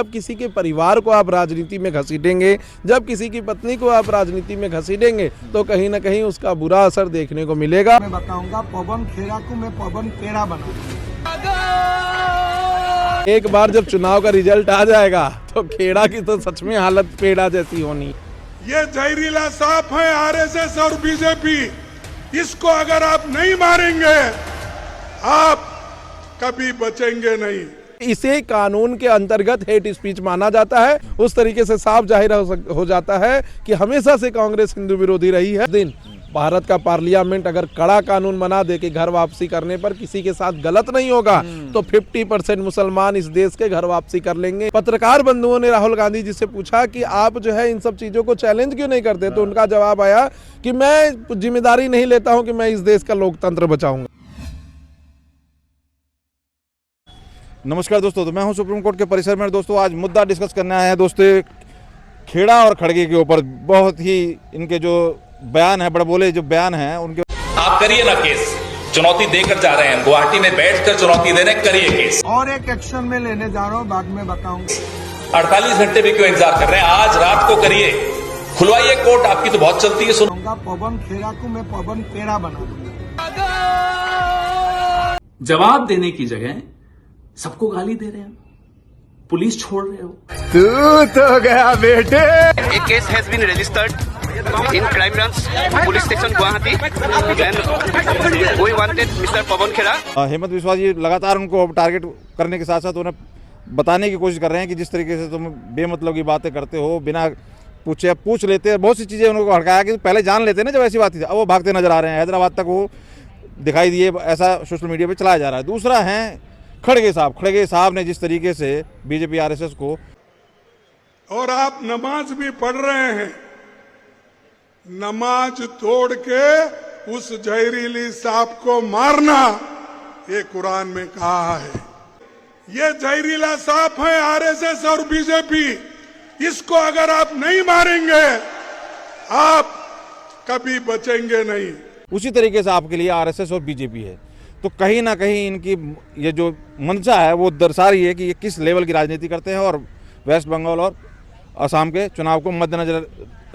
जब किसी के परिवार को आप राजनीति में घसीटेंगे, जब किसी की पत्नी को आप राजनीति में घसीटेंगे, तो कहीं ना कहीं उसका बुरा असर देखने को मिलेगा। मैं बताऊंगा पवन खेड़ा को मैं पवन पेड़ा बनाऊंगा। एक बार जब चुनाव का रिजल्ट आ जाएगा तो खेड़ा की तो सच में हालत पेड़ा जैसी होनी। ये जहरीला सांप है आरएसएस और बीजेपी, इसको अगर आप नहीं मारेंगे आप कभी बचेंगे नहीं। इसे कानून के अंतर्गत हेट स्पीच माना जाता है। उस तरीके से साफ जाहिर हो जाता है कि हमेशा से कांग्रेस हिंदू विरोधी रही है। दिन भारत का पार्लियामेंट अगर कड़ा कानून बना दे कि घर वापसी करने पर किसी के साथ गलत नहीं होगा तो 50% मुसलमान इस देश के घर वापसी कर लेंगे। पत्रकार बंधुओं ने राहुल गांधी जी से पूछा कि आप जो है इन सब चीजों को चैलेंज क्यों नहीं करते, तो उनका जवाब आया कि मैं जिम्मेदारी नहीं लेता हूं कि मैं इस देश का लोकतंत्र बचाऊंगा। नमस्कार दोस्तों, तो मैं हूं सुप्रीम कोर्ट के परिसर में। दोस्तों आज मुद्दा डिस्कस करना है दोस्तों खेड़ा और खड़गे के ऊपर। बहुत ही इनके जो बयान है, बड़बोले जो बयान हैं उनके। आप करिए ना केस, चुनौती देकर जा रहे हैं, गुवाहाटी में बैठकर चुनौती देने, करिए केस। और एक एक्शन में लेने जा रहा हूँ, बाद में बताऊंगा। 48 घंटे भी क्यों इंतजार कर रहे हैं, आज रात को करिए, खुलवाइए कोर्ट, आपकी तो बहुत चलती है। सुनूंगा पवन खेड़ा को मैं पवन पेड़ा बना दूंगा। जवाब देने की जगह सबको गाली दे रहे हैं, पुलिस छोड़ रहे हो। तू तो गया बेटे। A case has been registered in crime branch police station Guwahati and we wanted Mr. Pawan Khera। Hemant Biswa जी लगातार उनको टारगेट करने के साथ साथ उन्हें बताने की कोशिश कर रहे हैं कि जिस तरीके से तुम बेमतलब की बातें करते हो, बिना पूछ लेते हैं, बहुत सी चीज़ें उनको हड़काया कि पहले जान लेते ना जब ऐसी बात थी। अब वो भागते नजर आ रहे हैं, हैदराबाद तक वो दिखाई दिए, ऐसा सोशल मीडिया पर चलाया जा रहा है। दूसरा है खड़गे साहब ने जिस तरीके से बीजेपी आरएसएस को, और आप नमाज भी पढ़ रहे हैं, नमाज तोड़ के उस जहरीली सांप को मारना, ये कुरान में कहा है। ये जहरीला सांप है आरएसएस और बीजेपी, इसको अगर आप नहीं मारेंगे आप कभी बचेंगे नहीं। उसी तरीके से आपके लिए आरएसएस और बीजेपी है। तो कहीं ना कहीं इनकी ये जो मंशा है वो दर्शा रही है कि ये किस लेवल की राजनीति करते हैं, और वेस्ट बंगाल और असम के चुनाव को मद्देनजर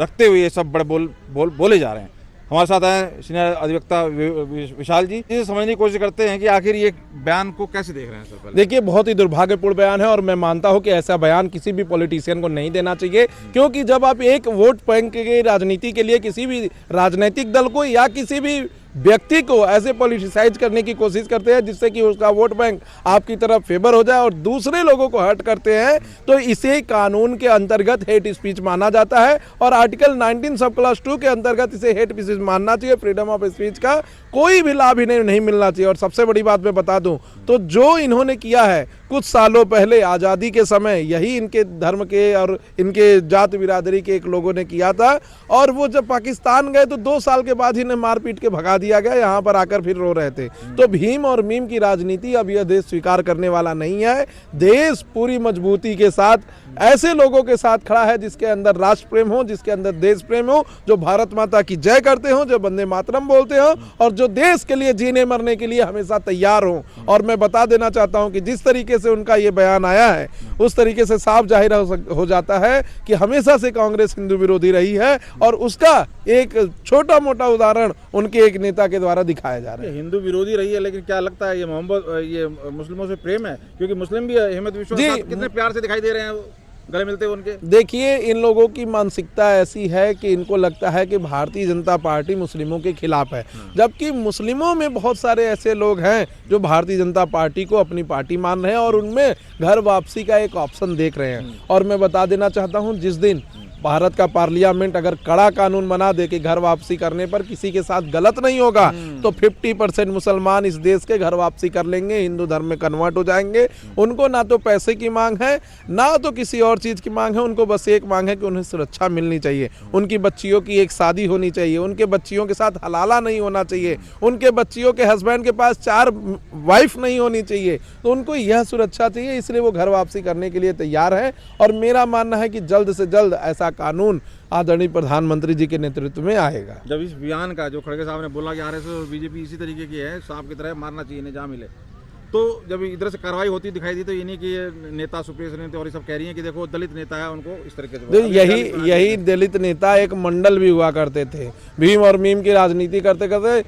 रखते हुए ये सब बड़े बोले जा रहे हैं। हमारे साथ हैं सीनियर अधिवक्ता विशाल जी। इसे समझने की कोशिश करते हैं कि आखिर ये बयान को कैसे देख रहे हैं सर। पहले देखिए, बहुत ही दुर्भाग्यपूर्ण बयान है और मैं मानता हूं कि ऐसा बयान किसी भी पॉलिटिशियन को नहीं देना चाहिए, क्योंकि जब आप एक वोट बैंक की राजनीति के लिए किसी भी राजनीतिक दल को या किसी भी व्यक्ति को ऐसे पॉलिटिसाइज करने की कोशिश करते हैं जिससे कि उसका वोट बैंक आपकी तरफ फेवर हो जाए और दूसरे लोगों को हर्ट करते हैं, तो इसे कानून के अंतर्गत हेट स्पीच माना जाता है और आर्टिकल 19 सब क्लास 2 के अंतर्गत इसे हेट स्पीच मानना चाहिए। फ्रीडम ऑफ स्पीच का कोई भी लाभ इन्हें नहीं मिलना चाहिए। और सबसे बड़ी बात मैं बता दूं तो जो इन्होंने किया है कुछ सालों पहले आज़ादी के समय, यही इनके धर्म के और इनके जात बिरादरी के एक लोगों ने किया था, और वो जब पाकिस्तान गए तो 2 साल के बाद इन्हें मार पीट के भगा दिया गया, यहाँ पर आकर फिर रो रहे थे। तो भीम और मीम की राजनीति अब यह देश स्वीकार करने वाला नहीं है। देश पूरी मजबूती के साथ ऐसे लोगों के साथ खड़ा है जिसके अंदर राष्ट्र प्रेम हो, जिसके अंदर देश प्रेम हो, जो भारत माता की जय करते हो, जो वंदे मातरम बोलते हो और जो देश के लिए जीने मरने के लिए हमेशा तैयार हो। और मैं बता देना चाहता हूं कि जिस तरीके से उनका ये बयान आया है उस तरीके से साफ जाहिर हो जाता है कि हमेशा से कांग्रेस हिंदू विरोधी रही है, और उसका एक छोटा मोटा उदाहरण उनके एक नेता के द्वारा दिखाया जा रहा है। हिंदू विरोधी रही है, लेकिन क्या लगता है ये मुस्लिमों से प्रेम है? क्योंकि मुस्लिम भी हेमंत बिस्वा कितने प्यार से दिखाई दे रहे हैं गले मिलते उनके। देखिए, इन लोगों की मानसिकता ऐसी है कि इनको लगता है कि भारतीय जनता पार्टी मुस्लिमों के खिलाफ है, जबकि मुस्लिमों में बहुत सारे ऐसे लोग हैं जो भारतीय जनता पार्टी को अपनी पार्टी मान रहे हैं और उनमें घर वापसी का एक ऑप्शन देख रहे हैं। और मैं बता देना चाहता हूं, जिस दिन भारत का पार्लियामेंट अगर कड़ा कानून बना दे कि घर वापसी करने पर किसी के साथ गलत नहीं होगा तो 50% मुसलमान इस देश के घर वापसी कर लेंगे, हिंदू धर्म में कन्वर्ट हो जाएंगे। उनको ना तो पैसे की मांग है, ना तो किसी और चीज़ की मांग है, उनको बस एक मांग है कि उन्हें सुरक्षा मिलनी चाहिए, उनकी बच्चियों की एक शादी होनी चाहिए, उनके बच्चियों के साथ हलाला नहीं होना चाहिए, उनके बच्चियों के हस्बैंड के पास 4 वाइफ नहीं होनी चाहिए, तो उनको यह सुरक्षा चाहिए, इसलिए वो घर वापसी करने के लिए तैयार है। और मेरा मानना है कि जल्द से जल्द ऐसा कानून आदरणीय प्रधानमंत्री जी के नेतृत्व में आएगा। जब इस बयान का जो खड़गे साहब ने बोला कि आरएसएस और बीजेपी इसी तरीके की है, सांप की तरह मारना चाहिए, इन्हें जहाँ मिले, तो जब इधर से कार्रवाई होती दिखाई दी तो ये नहीं कि ये नेता सुप्रिय नेता और ये सब कह रही हैं कि देखो दलित नेता है, उनको इस तरीके से यही दलित नेता एक मंडल भी हुआ करते थे, भीम और मीम की राजनीति करते करते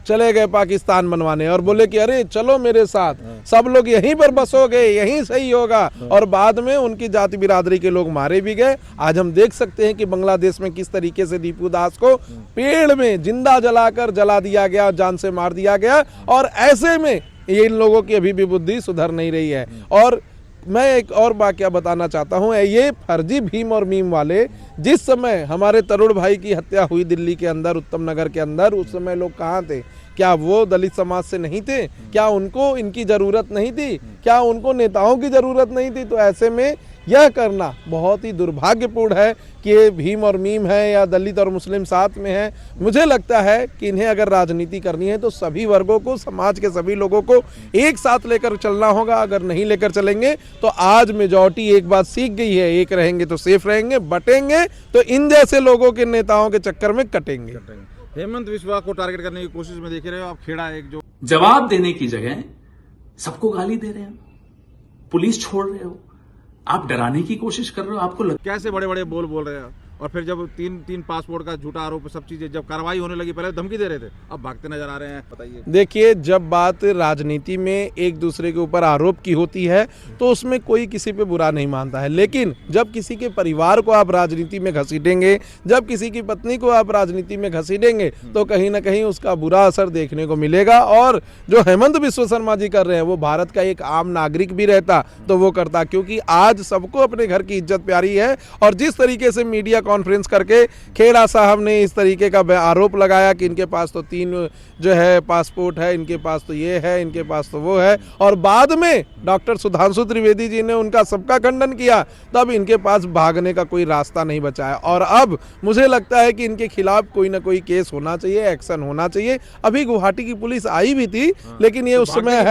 चले गए पाकिस्तान बनवाने और बोले कि अरे चलो मेरे साथ, सब लोग यहीं पर बसोगे, यहीं सही होगा, और बाद में उनकी जाति बिरादरी के लोग मारे भी गए। आज हम देख सकते हैं कि बांग्लादेश में किस तरीके से दीपू दास को पेड़ में जिंदा जलाकर जला दिया गया, जान से मार दिया गया, और ऐसे में ये इन लोगों की अभी भी बुद्धि सुधर नहीं रही है। और मैं एक और वाकया बताना चाहता हूं, ये फर्जी भीम और मीम वाले, जिस समय हमारे तरुण भाई की हत्या हुई दिल्ली के अंदर, उत्तम नगर के अंदर, उस समय लोग कहाँ थे? क्या वो दलित समाज से नहीं थे? क्या उनको इनकी जरूरत नहीं थी? क्या उनको नेताओं की जरूरत नहीं थी? तो ऐसे में यह करना बहुत ही दुर्भाग्यपूर्ण है कि ये भीम और मीम है या दलित और मुस्लिम साथ में है। मुझे लगता है कि इन्हें अगर राजनीति करनी है तो सभी वर्गों को, समाज के सभी लोगों को एक साथ लेकर चलना होगा। अगर नहीं लेकर चलेंगे तो आज मेजॉरिटी एक बात सीख गई है, एक रहेंगे तो सेफ रहेंगे, बटेंगे तो इन जैसे लोगों के नेताओं के चक्कर में कटेंगे। हेमंत बिस्वा को टारगेट करने की कोशिश में देख रहे हो आप, खेड़ा एक जो जवाब देने की जगह सबको गाली दे रहे हैं, पुलिस छोड़ रहे हो, आप डराने की कोशिश कर रहे हो। आपको कैसे बड़े बड़े बोल रहे हैं, और फिर जब तीन पासपोर्ट का झूठा आरोप, सब चीजें जब कार्रवाई होने लगी, पहले धमकी दे रहे थे, अब भागते नजर आ रहे हैं। बताइए। देखिए, जब बात राजनीति में एक दूसरे के ऊपर आरोप की होती है तो उसमें कोई किसी पे बुरा नहीं मानता है, लेकिन जब किसी के परिवार को आप राजनीति में घसीटेंगे, जब किसी की पत्नी को आप राजनीति में घसीटेंगे, तो कहीं ना कहीं उसका बुरा असर देखने को मिलेगा। और जो हेमंत बिस्वा शर्मा जी कर रहे हैं, वो भारत का एक आम नागरिक भी रहता तो वो करता, क्योंकि आज सबको अपने घर की इज्जत प्यारी है। और जिस तरीके से मीडिया कॉन्फ्रेंस करके खेड़ा साहब ने इस तरीके का आरोप लगाया कि इनके पास तो 3 जो है पासपोर्ट है, इनके पास तो ये है, इनके पास तो वो है, और बाद में डॉक्टर सुधांशु त्रिवेदी जी ने उनका सबका खंडन किया, तब इनके पास भागने का कोई रास्ता नहीं बचा है। और अब मुझे लगता है कि इनके खिलाफ कोई ना कोई केस होना चाहिए, एक्शन होना चाहिए। अभी गुवाहाटी की पुलिस आई भी थी, लेकिन ये उस समय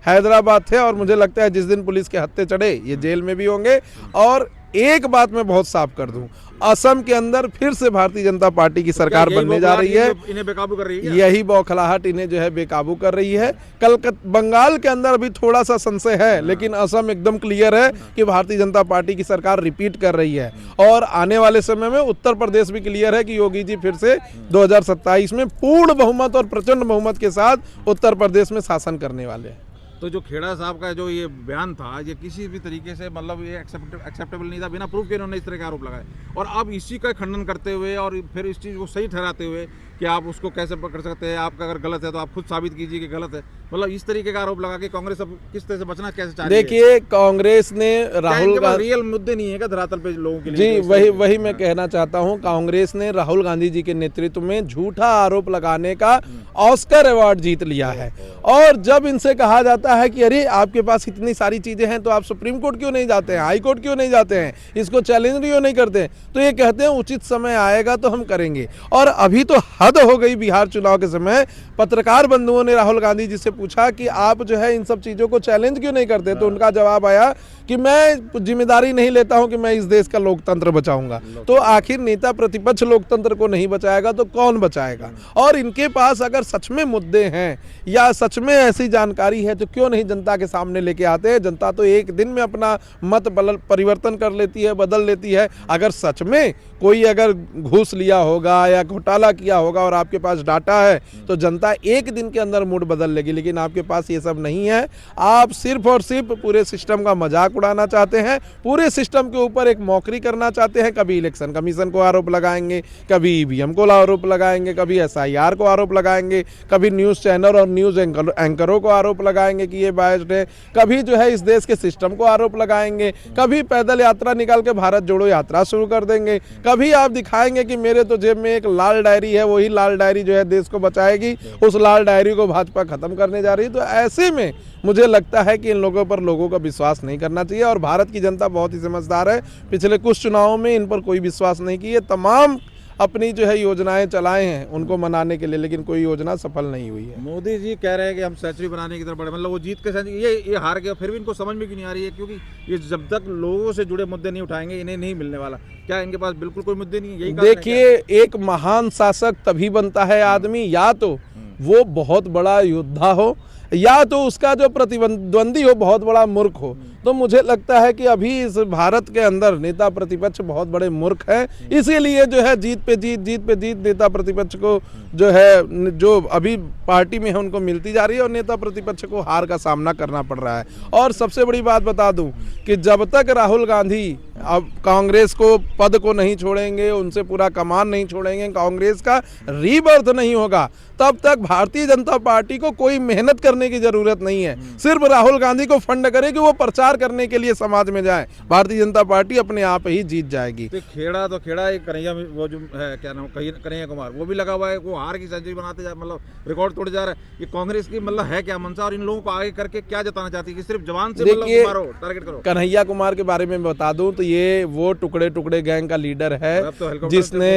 हैदराबाद थे, और मुझे लगता है जिस दिन पुलिस के हत्थे चढ़े ये जेल में भी होंगे। और एक बात मैं बहुत साफ कर दूं, असम के अंदर फिर से भारतीय जनता पार्टी की सरकार बनने जा रही है। इन्हें बेकाबू कर रही है, यही बौखलाहट इन्हें जो है बेकाबू कर रही है। बंगाल के अंदर अभी थोड़ा सा संशय है, लेकिन असम एकदम क्लियर है कि भारतीय जनता पार्टी की सरकार रिपीट कर रही है। और आने वाले समय में उत्तर प्रदेश भी क्लियर है कि योगी जी फिर से 2027 में पूर्ण बहुमत और प्रचंड बहुमत के साथ उत्तर प्रदेश में शासन करने वाले हैं। तो जो खेड़ा साहब का जो ये बयान था, ये किसी भी तरीके से मतलब ये एक्सेप्टेबल नहीं था, बिना प्रूफ के इन्होंने इस तरह के आरोप लगाए। और अब इसी का खंडन करते हुए और फिर इस चीज़ को सही ठहराते हुए कि आप उसको कैसे पकड़ सकते हैं, आपका अगर गलत है तो आप खुद साबित कीजिए कि गलत है, मतलब इस तरीके का आरोप लगा के कांग्रेस अब किस तरह से बचना कैसे चाह रही है? देखिए, कांग्रेस ने राहुल गांधी, रियल मुद्दे नहीं है क्या धरातल पे लोगों के लिए? जी, वही मैं कहना चाहता हूं। कांग्रेस ने राहुल गांधी जी के नेतृत्व में झूठा आरोप लगाने का ऑस्कर अवार्ड जीत लिया है। और जब इनसे कहा जाता है कि अरे आपके पास इतनी सारी चीजें हैं तो आप सुप्रीम कोर्ट क्यों नहीं जाते हैं, हाई कोर्ट क्यों नहीं जाते हैं, इसको चैलेंज क्यों नहीं करते हैं, तो ये कहते हैं उचित समय आएगा तो हम करेंगे। और अभी तो हद हो गई। बिहार चुनाव के समय पत्रकार बंधुओं ने राहुल गांधी जी से पूछा कि आप जो है इन सब चीजों को चैलेंज क्यों नहीं करते, तो उनका जवाब आया कि मैं जिम्मेदारी नहीं लेता हूं कि मैं इस देश का लोकतंत्र बचाऊंगा। तो आखिर नेता प्रतिपक्ष लोकतंत्र को नहीं बचाएगा तो कौन बचाएगा? और इनके पास अगर सच में मुद्दे हैं या सच में ऐसी जानकारी है तो क्यों नहीं जनता के सामने लेके आते हैं? जनता तो एक दिन में अपना मत परिवर्तन कर लेती है, बदल लेती है। अगर सच में कोई अगर घूस लिया होगा या घोटाला किया होगा और आपके पास डाटा है तो जनता एक दिन के अंदर मूड बदल लेगी, लेकिन आपके पास ये सब नहीं है। आप सिर्फ और सिर्फ पूरे सिस्टम का मजाक उड़ाना चाहते हैं, पूरे सिस्टम के ऊपर एक मौकरी करना चाहते हैं। कभी इलेक्शन कमीशन को आरोप लगाएंगे, कभी ईवीएम को आरोप लगाएंगे, कभी SIR को आरोप लगाएंगे, कभी न्यूज़ चैनल और न्यूज़ एंकरों को आरोप लगाएंगे कि ये बायस्ड है, कभी जो है इस देश के सिस्टम को आरोप लगाएंगे, कभी पैदल यात्रा निकाल के भारत जोड़ो यात्रा शुरू कर देंगे, कभी आप दिखाएंगे कि मेरे तो जेब में एक लाल डायरी है, वही लाल डायरी जो है देश को बचाएगी, उस लाल डायरी को भाजपा खत्म करने जा रही है। तो ऐसे में मुझे लगता है कि इन लोगों पर लोगों का विश्वास नहीं करना चाहिए। और भारत की जनता बहुत ही समझदार है, पिछले कुछ चुनावों में इन पर कोई विश्वास नहीं किया, तमाम अपनी जो है योजनाएं चलाए हैं उनको मनाने के लिए, लेकिन कोई योजना सफल नहीं हुई है। मोदी जी कह रहे हैं कि हम सेंचुरी बनाने की तरफ बढ़े, मतलब वो जीत के ये हार गया, फिर भी इनको समझ में क्यों नहीं आ रही है? क्योंकि ये जब तक लोगों से जुड़े मुद्दे नहीं उठाएंगे इन्हें नहीं मिलने वाला। क्या इनके पास बिल्कुल कोई मुद्दे नहीं है? यही देखिए, एक महान शासक तभी बनता है आदमी या तो वो बहुत बड़ा योद्धा हो, या तो उसका जो प्रतिद्वंदी हो बहुत बड़ा मूर्ख हो। तो मुझे लगता है कि अभी इस भारत के अंदर नेता प्रतिपक्ष बहुत बड़े मूर्ख हैं, इसीलिए जो है जीत पे जीत नेता प्रतिपक्ष को जो है, जो अभी पार्टी में है उनको मिलती जा रही है और नेता प्रतिपक्ष को हार का सामना करना पड़ रहा है। और सबसे बड़ी बात बता दूं कि जब तक राहुल गांधी अब कांग्रेस को पद को नहीं छोड़ेंगे, उनसे पूरा कमान नहीं छोड़ेंगे, कांग्रेस का रीबर्थ नहीं होगा, तब तक भारतीय जनता पार्टी को कोई मेहनत करने की जरूरत नहीं है। सिर्फ राहुल गांधी को फंड करे कि वो प्रचार करने के लिए समाज में जाए, भारतीय जनता पार्टी अपने आप ही जीत जाएगी। तो खेड़ा एक कन्हैया में वो जो है क्या नाम कन्हैया कुमार, वो भी लगा हुआ है, वो हार की सेंचुरी बनाते जा, मतलब रिकॉर्ड तोड़ जा रहा है। ये कांग्रेस की मतलब है क्या मंशा, और इन लोगों को आगे करके क्या जताना चाहती है कि सिर्फ जवान से देखिए, मारो, टारगेट करो। कन्हैया कुमार के बारे में बता दूं तो ये वो टुकड़े टुकड़े गैंग का लीडर है जिसने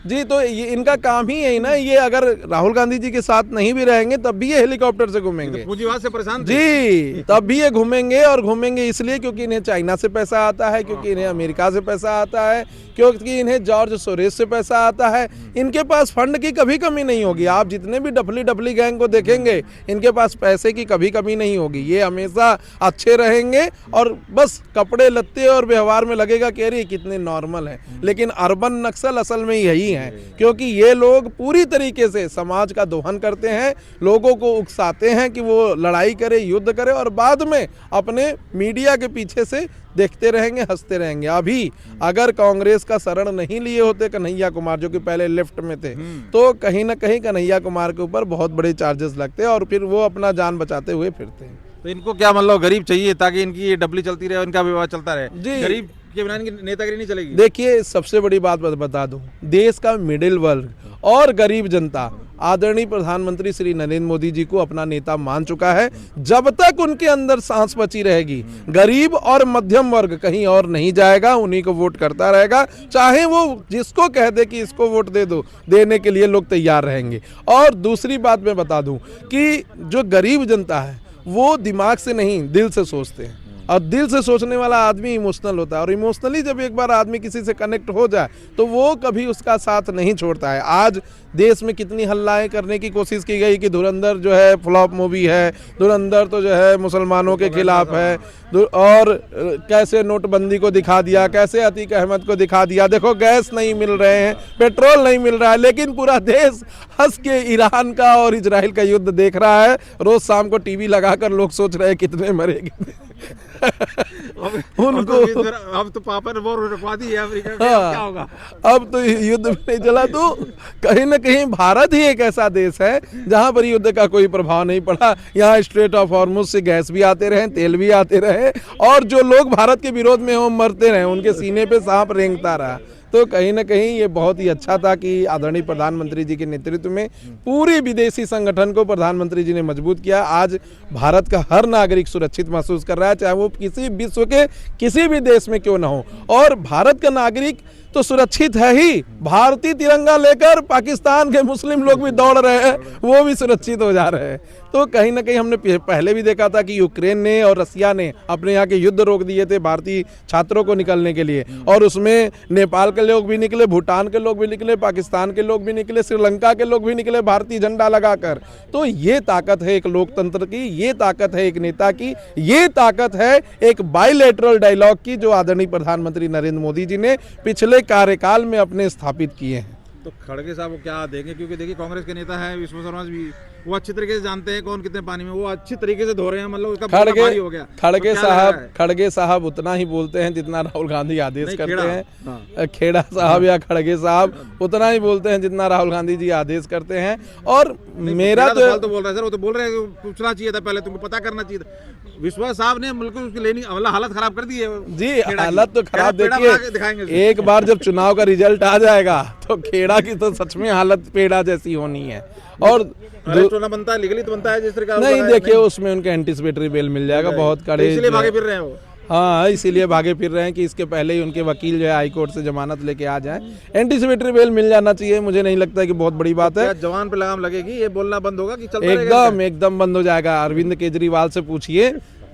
जी, तो ये इनका काम ही है ना, ये अगर राहुल गांधी जी के साथ नहीं भी रहेंगे तब भी ये हेलीकॉप्टर से घूमेंगे, पूंजीवाद से परेशान जी, तब भी ये घूमेंगे। और घूमेंगे इसलिए क्योंकि इन्हें चाइना से पैसा आता है, क्योंकि इन्हें अमेरिका से पैसा आता है, क्योंकि इन्हें जॉर्ज सोरेस से पैसा आता है। इनके पास फंड की कभी कमी नहीं होगी। आप जितने भी डफली गैंग को देखेंगे, इनके पास पैसे की कभी कमी नहीं होगी। ये हमेशा अच्छे रहेंगे और बस कपड़े लत्ते और व्यवहार में लगेगा कि अरे कितने नॉर्मल है। लेकिन अर्बन नक्सल असल में यही है, क्योंकि ये लोग पूरी तरीके से समाज का दोहन करते हैं, लोगों को उकसाते हैं कि वो लड़ाई करे, युद्ध करे, और बाद में अपने मीडिया के पीछे से देखते रहेंगे, हंसते रहेंगे। अभी अगर कांग्रेस का शरण नहीं लिए होते कन्हैया कुमार, जो कि पहले लेफ्ट में थे, तो कहीं ना कहीं कन्हैया कुमार के ऊपर बहुत बड़े चार्जेस लगते और फिर वो अपना जान बचाते हुए फिरते हैं। तो इनको क्या मतलब गरीब चाहिए ताकि इनकी ये डबली चलती रहे और इनका विवाद चलता रहे जी। गरीब के बिना इनकी नेतागिरी नहीं चलेगी। देखिए, सबसे बड़ी बात बता दूं, देश का मिडिल वर्ग और गरीब जनता आदरणीय प्रधानमंत्री श्री नरेंद्र मोदी जी को अपना नेता मान चुका है। जब तक उनके अंदर सांस बची रहेगी, गरीब और मध्यम वर्ग कहीं और नहीं जाएगा, उन्हीं को वोट करता रहेगा। चाहे वो जिसको कह दे कि इसको वोट दे दो, देने के लिए लोग तैयार रहेंगे। और दूसरी बात मैं बता दूं कि जो गरीब जनता है वो दिमाग से नहीं, दिल से सोचते हैं, और दिल से सोचने वाला आदमी इमोशनल होता है, और इमोशनली जब एक बार आदमी किसी से कनेक्ट हो जाए तो वो कभी उसका साथ नहीं छोड़ता है। आज देश में कितनी हल्लाएं करने की कोशिश की गई कि धुरंधर जो है फ्लॉप मूवी है, धुरंधर तो जो है मुसलमानों के खिलाफ है, और कैसे नोटबंदी को दिखा दिया, कैसे अतीक अहमद को दिखा दिया। देखो, गैस नहीं मिल रहे हैं, पेट्रोल नहीं मिल रहा है, लेकिन पूरा देश हंस के ईरान का और इजराइल का युद्ध देख रहा है। रोज शाम को टीवी लगाकर लोग सोच रहे हैं कितने मरेंगे उनको। अब तो पापा ने वो रुकवा दी है अमेरिका में, क्या होगा? अब तो युद्ध में नहीं चला। तो कहीं ना कहीं भारत ही एक ऐसा देश है जहां पर युद्ध का कोई प्रभाव नहीं पड़ा। यहाँ स्ट्रेट ऑफ हॉर्मुज से गैस भी आते रहे, तेल भी आते रहे, और जो लोग भारत के विरोध में हो मरते रहे, उनके सीने पे सांप रेंगता रहा। तो कहीं ना कहीं ये बहुत ही अच्छा था कि आदरणीय प्रधानमंत्री जी के नेतृत्व में पूरी विदेशी संगठन को प्रधानमंत्री जी ने मजबूत किया। आज भारत का हर नागरिक सुरक्षित महसूस कर रहा है, चाहे वो किसी विश्व के किसी भी देश में क्यों ना हो। और भारत का नागरिक तो सुरक्षित है ही, भारतीय तिरंगा लेकर पाकिस्तान के मुस्लिम लोग भी दौड़ रहे हैं, वो भी सुरक्षित हो जा रहे हैं। तो कहीं ना कहीं हमने पहले भी देखा था कि यूक्रेन ने और रसिया ने अपने यहाँ के युद्ध रोक दिए थे भारतीय छात्रों को निकलने के लिए, और उसमें नेपाल के लोग भी निकले, भूटान के लोग भी निकले, पाकिस्तान के लोग भी निकले, श्रीलंका के लोग भी निकले भारतीय झंडा लगाकर। तो ये ताकत है एक लोकतंत्र की, ये ताकत है एक नेता की, ये ताकत है एक बाइलेटरल डायलॉग की, जो आदरणीय प्रधानमंत्री नरेंद्र मोदी जी ने पिछले कार्यकाल में अपने स्थापित किए हैं। तो खड़गे साहब को क्या देंगे, क्योंकि देखिए कांग्रेस के नेता है विश्व शर्मा भी, वो अच्छी तरीके से जानते हैं कौन कितने पानी में, वो अच्छी तरीके से धो रहे हैं, मतलब उसका भारी हो गया। खड़गे साहब उतना ही बोलते हैं जितना राहुल गांधी आदेश करते हैं। खेड़ा साहब या खड़गे साहब उतना ही बोलते हैं जितना राहुल गांधी जी आदेश करते हैं। और मेरा तो बोल रहा है सर, वो तो बोल रहे हैं पूछना चाहिए था पहले, तुमको पता करना चाहिए था। विश्वास साहब ने बिल्कुल उसकी लेनी हालत खराब कर दी है जी, हालत तो खराब। देखिए, एक बार जब चुनाव का रिजल्ट आ जाएगा तो खेड़ा की तो सच में हालत पेड़ा जैसी होनी है। और बनता है, लीगली तो बनता है जिस तरह का नहीं, देखिए उसमें उनके एंटीसिपेटरी बेल मिल जाएगा, बहुत कड़े, इसलिए भागे फिर रहे हैं वो। हाँ, इसीलिए भागे फिर रहे हैं कि इसके पहले ही उनके वकील जो है हाई कोर्ट से जमानत लेके आ जाएं। एंटीसिपेटरी बेल मिल जाना चाहिए, मुझे नहीं लगता कि बहुत बड़ी बात है। जवान पे लगाम लगेगी, ये बोलना बंद होगा कि चलता रहेगा? एकदम बंद हो जाएगा। अरविंद केजरीवाल से पूछिए,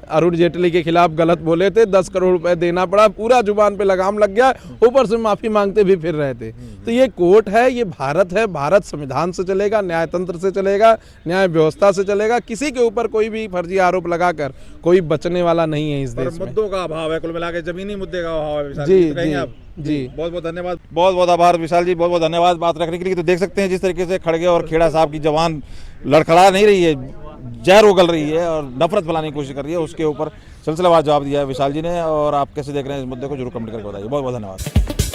अरुण जेटली के खिलाफ गलत बोले थे, 10 करोड़ रुपए देना पड़ा, पूरा जुबान पे लगाम लग गया, ऊपर से माफी मांगते भी फिर रहे थे। तो ये कोर्ट है, ये भारत है, भारत संविधान से चलेगा, न्यायतंत्र से चलेगा, न्याय व्यवस्था से चलेगा। किसी के ऊपर कोई भी फर्जी आरोप लगाकर कोई बचने वाला नहीं है इस देश में। मुद्दों का अभाव है, कुल मिला के जमीनी मुद्दे का अभाव है विशाल जी, तो कहेंगे जी, आप? जी। बहुत बहुत धन्यवाद, बहुत बहुत आभार विशाल जी, बहुत बहुत धन्यवाद बात रखने के लिए। तो देख सकते हैं जिस तरीके से खड़गे और खेड़ा साहब की जवान लड़खड़ा नहीं रही है, जहर उगल रही है और नफरत फैलाने की कोशिश कर रही है, उसके ऊपर सिलसिलेवार जवाब दिया है विशाल जी ने। और आप कैसे देख रहे हैं इस मुद्दे को जरूर कमेंट करके बताइए। बहुत बहुत धन्यवाद।